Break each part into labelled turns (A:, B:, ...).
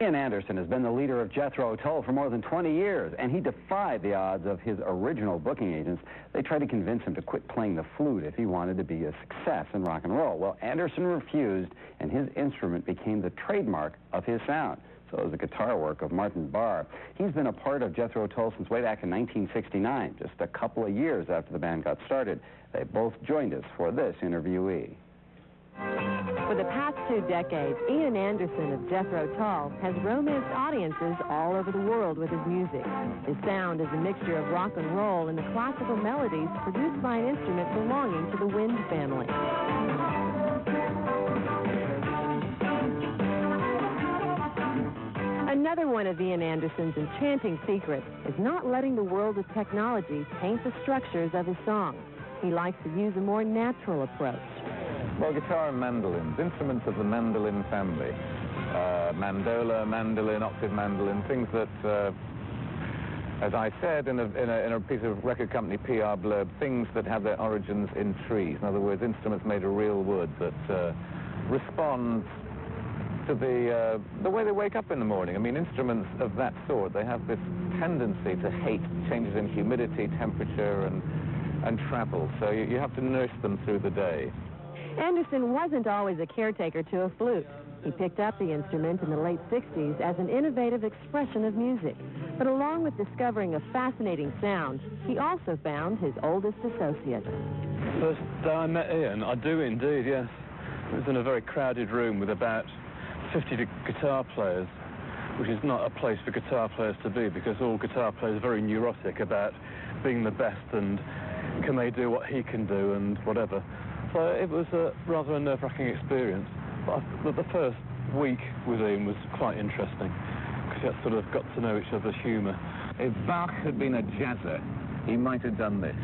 A: Ian Anderson has been the leader of Jethro Tull for more than 20 years, and he defied the odds of his original booking agents. They tried to convince him to quit playing the flute if he wanted to be a success in rock and roll. Well, Anderson refused, and his instrument became the trademark of his sound. So is the guitar work of Martin Barre. He's been a part of Jethro Tull since way back in 1969, just a couple of years after the band got started. They both joined us for this interviewee.
B: For the past 2 decades, Ian Anderson of Jethro Tull has romanced audiences all over the world with his music. His sound is a mixture of rock and roll and the classical melodies produced by an instrument belonging to the wind family. Another one of Ian Anderson's enchanting secrets is not letting the world of technology paint the structures of his songs. He likes to use a more natural approach.
C: Well, guitar and mandolins, instruments of the mandolin family. Mandola, mandolin, octave mandolin, things that, as I said in a piece of record company PR blurb, things that have their origins in trees. In other words, instruments made of real wood that respond to the way they wake up in the morning. I mean, instruments of that sort, they have this tendency to hate changes in humidity, temperature, and travel. So you have to nurse them through the day.
B: Anderson wasn't always a caretaker to a flute. He picked up the instrument in the late 60s as an innovative expression of music. But along with discovering a fascinating sound, he also found his oldest associate.
D: First day I met Ian, I do indeed, yes. It was in a very crowded room with about 50 guitar players, which is not a place for guitar players to be, because all guitar players are very neurotic about being the best and can they do what he can do and whatever. So it was rather a nerve-wracking experience. But the first week with Ian was quite interesting, because you had sort of got to know each other's humour.
C: If Bach had been a jazzer, he might have done this.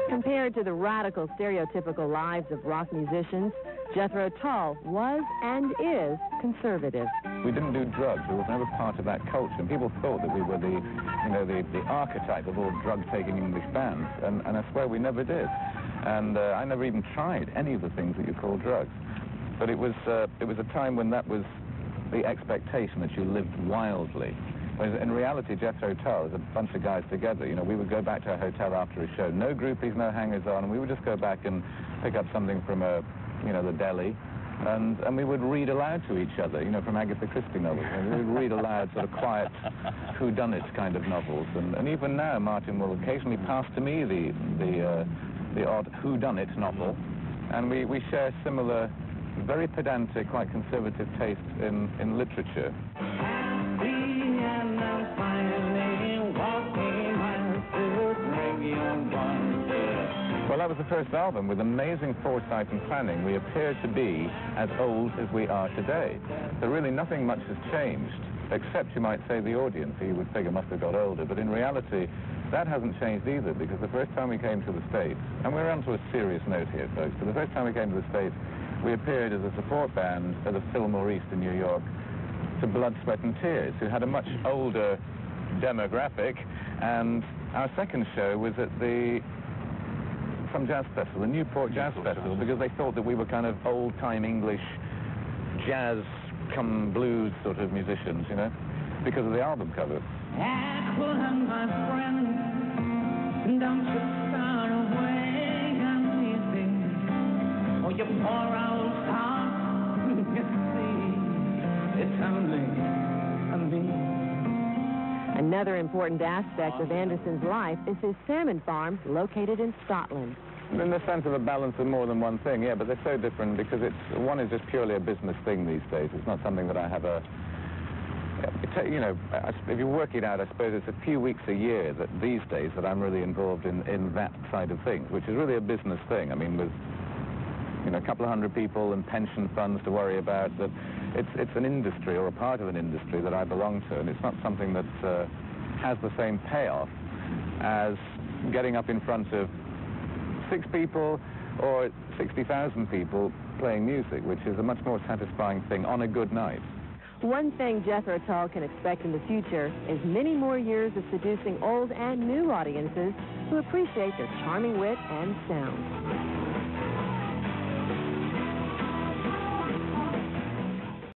B: Compared to the radical, stereotypical lives of rock musicians, Jethro Tull was and is conservative.
C: We didn't do drugs. We were never part of that culture. And people thought that we were the archetype of all drug-taking English bands, and I swear we never did. And I never even tried any of the things that you call drugs. But it was a time when that was the expectation, that you lived wildly. Whereas in reality, Jethro Tull is a bunch of guys together. You know, we would go back to our hotel after a show, no groupies, no hangers-on, and we would just go back and pick up something from the deli, and we would read aloud to each other, from Agatha Christie novels. And we would read aloud sort of quiet whodunit kind of novels. And even now, Martin will occasionally pass to me the odd whodunit novel, and we share similar, very pedantic, quite conservative tastes in literature. Well, that was the first album. With amazing foresight and planning, we appear to be as old as we are today. So really nothing much has changed, except you might say the audience, who you would figure must have got older. But in reality, that hasn't changed either, because the first time we came to the States, and we're on to a serious note here, folks, but the first time we came to the States, we appeared as a support band at the Fillmore East in New York to Blood, Sweat and Tears, who had a much older demographic, and our second show was at some jazz festival, the Newport Jazz Festival, because they thought that we were kind of old-time English jazz come blues sort of musicians, because of the album cover.
E: My friend, don't you start away uneasy, or you pour out heart, you see, it's only me.
B: Another important aspect of Anderson's life is his salmon farm located in Scotland.
C: In the sense of a balance of more than one thing, yeah, but they're so different because one is just purely a business thing these days. It's not something that I have if you work it out, I suppose it's a few weeks a year that these days that I'm really involved in that side of things, which is really a business thing. I mean, with a couple of hundred people and pension funds to worry about, that it's an industry or a part of an industry that I belong to, and it's not something that has the same payoff as getting up in front of 6 people or 60,000 people playing music, which is a much more satisfying thing on a good night.
B: One thing Jethro Tull can expect in the future is many more years of seducing old and new audiences who appreciate their charming wit and sound.